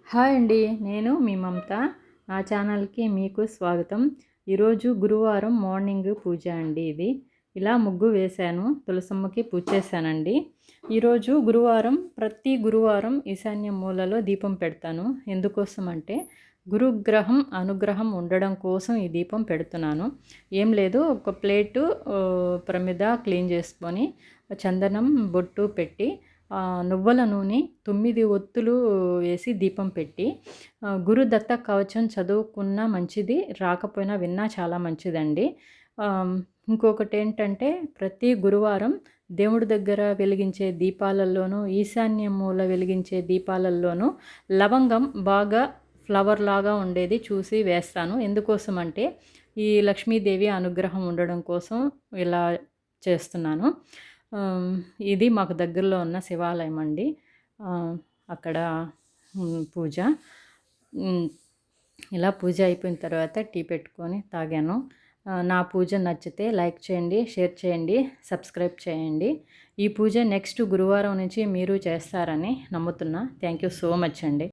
Hi అండి. నేను మీ మమత. నా ఛానల్‌కి మీకు స్వాగతం. ఈరోజు గురువారం మార్నింగ్ పూజ అండి ఇది. ఇలా ముగ్గు వేశాను. తులసమ్మకి పూజ చేశానండి. ఈరోజు గురువారం, ప్రతి గురువారం ఈశాన్య మూలలో దీపం పెడతాను. ఎందుకోసం అంటే గురుగ్రహం అనుగ్రహం ఉండడం కోసం ఈ దీపం పెడుతున్నాను. ఏం లేదు, ఒక ప్లేటు ప్రమిద క్లీన్ చేసుకొని చందనం బొట్టు పెట్టి నువ్వుల నూనె 9 ఒత్తులు వేసి దీపం పెట్టి గురుదత్త కవచం చదువుకున్నా మంచిది, రాకపోయినా విన్నా చాలా మంచిదండి. ఇంకొకటి ఏంటంటే ప్రతి గురువారం దేవుడి దగ్గర వెలిగించే దీపాలల్లోనూ ఈశాన్య మూల వెలిగించే దీపాలల్లోనూ లవంగం బాగా ఫ్లవర్ లాగా ఉండేది చూసి వేస్తాను. ఎందుకోసం అంటే ఈ లక్ష్మీదేవి అనుగ్రహం ఉండడం కోసం ఇలా చేస్తున్నాను. ఇది మాకు దగ్గరలో ఉన్న శివాలయం అండి. అక్కడ పూజ. ఇలా పూజ అయిపోయిన తర్వాత టీ పెట్టుకొని తాగాను. నా పూజ నచ్చితే లైక్ చేయండి, షేర్ చేయండి, సబ్స్క్రైబ్ చేయండి. ఈ పూజ నెక్స్ట్ గురువారం నుంచి మీరు చేస్తారని నమ్ముతున్నా. థ్యాంక్ యూ సో మచ్ అండి.